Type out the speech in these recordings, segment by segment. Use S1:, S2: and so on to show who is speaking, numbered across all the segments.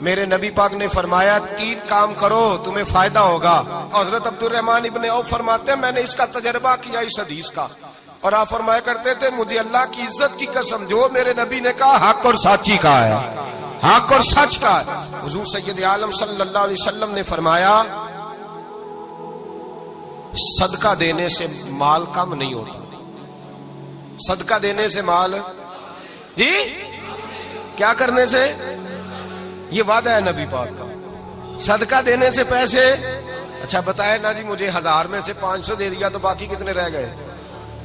S1: میرے نبی پاک نے فرمایا 3 کام کرو تمہیں فائدہ ہوگا. حضرت عبد الرحمن ابن عوف فرماتے ہیں میں نے اس کا تجربہ کیا اس حدیث کا, اور آپ فرمایا کرتے تھے مجھے اللہ کی عزت کی قسم جو میرے نبی نے کہا حق اور سچی کا ہے, حق اور سچ کا ہے. حضور سید عالم صلی اللہ علیہ وسلم نے فرمایا صدقہ دینے سے مال کم نہیں ہوتا. صدقہ دینے سے مال جی کیا کرنے سے, یہ وعدہ ہے نبی پاک کا. صدقہ دینے سے پیسے, اچھا بتائے نا جی مجھے 1000 میں سے 500 دے دیا تو باقی کتنے رہ گئے؟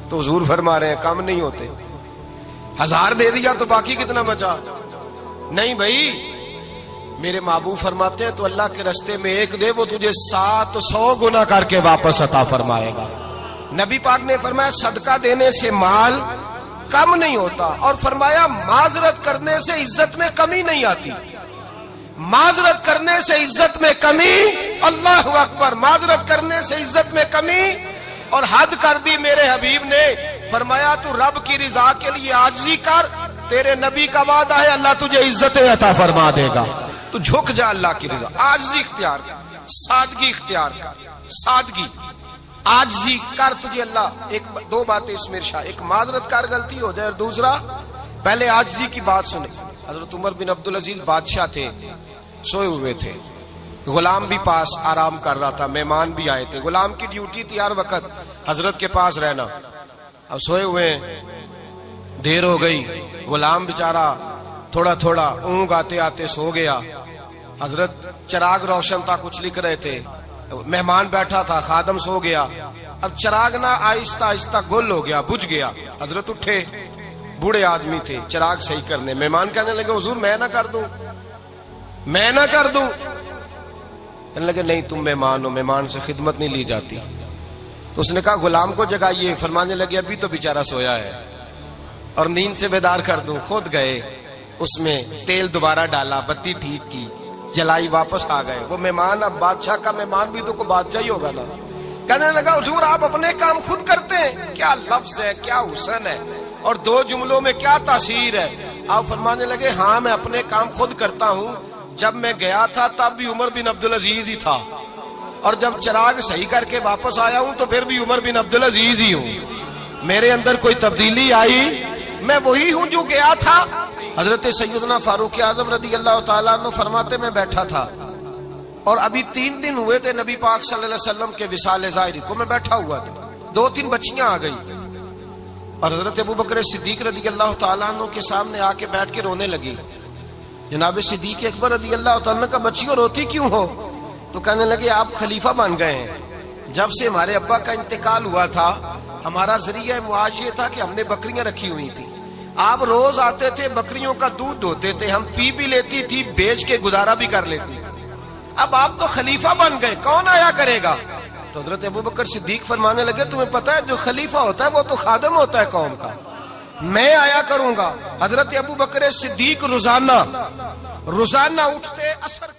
S1: تو حضور فرما رہے ہیں کم نہیں ہوتے. 1000 دے دیا تو باقی کتنا بچا؟ نہیں بھائی, میرے محبوب فرماتے ہیں تو اللہ کے رستے میں 1 دے وہ تجھے 700 گنا کر کے واپس عطا فرمائے گا. نبی پاک نے فرمایا صدقہ دینے سے مال کم نہیں ہوتا, اور فرمایا معذرت کرنے سے عزت میں کمی نہیں آتی. معذرت کرنے سے عزت میں کمی, اللہ اکبر, معذرت کرنے سے عزت میں کمی. اور حد کر دی میرے حبیب نے, فرمایا تو رب کی رضا کے لیے عاجزی کر, تیرے نبی کا وعدہ ہے اللہ تجھے عزت عطا فرما دے گا. تو جھک جا اللہ کی رضا, عاجزی اختیار کر, سادگی اختیار کر, سادگی عاجزی کر, تجھے اللہ 2 باتیں اس میں ارشاد, ایک معذرت کر غلطی ہو جائے, اور دوسرا پہلے عاجزی کی بات سنے. حضرت عمر بن عبدالعزیز بادشاہ تھے, سوئے ہوئے تھے, غلام بھی پاس آرام کر رہا تھا, مہمان بھی آئے تھے. غلام کی ڈیوٹی تھی ہر وقت حضرت کے پاس رہنا. اب سوئے ہوئے, دیر ہو گئی, غلام بیچارہ تھوڑا تھوڑا اونگ آتے آتے سو گیا. حضرت چراغ روشن تھا, کچھ لکھ رہے تھے, مہمان بیٹھا تھا, خادم سو گیا. اب چراغ نہ آہستہ آہستہ گل ہو گیا, بجھ گیا. حضرت اٹھے, بوڑھے آدمی تھے, چراغ صحیح کرنے. مہمان کہنے لگے حضور میں نہ کر دوں, میں نہ کر دوں. کہنے لگے نہیں تم مہمان ہو, مہمان سے خدمت نہیں لی جاتی. تو اس نے کہا غلام کو جگائیے. فرمانے لگے ابھی تو بیچارہ سویا ہے اور نیند سے بیدار کر دوں. خود گئے, اس میں تیل دوبارہ ڈالا, بتی ٹھیک کی, جلائی, واپس آ گئے. وہ مہمان, اب بادشاہ کا مہمان بھی تو کوئی بادشاہ ہی ہوگا نا. کہنے لگا حضور آپ اپنے کام خود کرتے ہیں, کیا لفظ ہے, کیا حسن ہے, اور 2 جملوں میں کیا تاثیر ہے. آپ فرمانے لگے ہاں میں اپنے کام خود کرتا ہوں. جب میں گیا تھا تب بھی عمر بن عبدالعزیز ہی تھا, اور جب چراغ صحیح کر کے واپس آیا ہوں تو پھر بھی عمر بن عبدالعزیز ہی ہوں. میرے اندر کوئی تبدیلی آئی, میں وہی ہوں جو گیا تھا. حضرت سیدنا فاروق اعظم رضی اللہ تعالیٰ عنہ فرماتے میں بیٹھا تھا, اور ابھی 3 دن ہوئے تھے نبی پاک صلی اللہ علیہ وسلم کے وصال ظاہری کو. میں بیٹھا ہوا تھا, 2-3 بچیاں آ گئی, اور حضرت ابوبکر صدیق رضی اللہ تعالیٰ عنہ کے سامنے آ کے بیٹھ کے رونے لگی. جناب صدیق اکبر رضی اللہ تعالیٰ کا بچیوں روتی کیوں ہو؟ تو کہنے لگے آپ خلیفہ بن گئے ہیں. جب سے ہمارے ابا کا انتقال ہوا تھا ہمارا ذریعہ معاش یہ تھا کہ ہم نے بکریاں رکھی ہوئی تھی. آپ روز آتے تھے, بکریوں کا دودھ دھوتے تھے, ہم پی بھی لیتی تھی, بیچ کے گزارا بھی کر لیتی. اب آپ تو خلیفہ بن گئے, کون آیا کرے گا؟ تو حضرت ابوبکر صدیق فرمانے لگے تمہیں پتہ ہے جو خلیفہ ہوتا ہے وہ تو خادم ہوتا ہے قوم کا, میں آیا کروں گا. حضرت ابوبکر صدیق روزانہ اٹھتے, اثر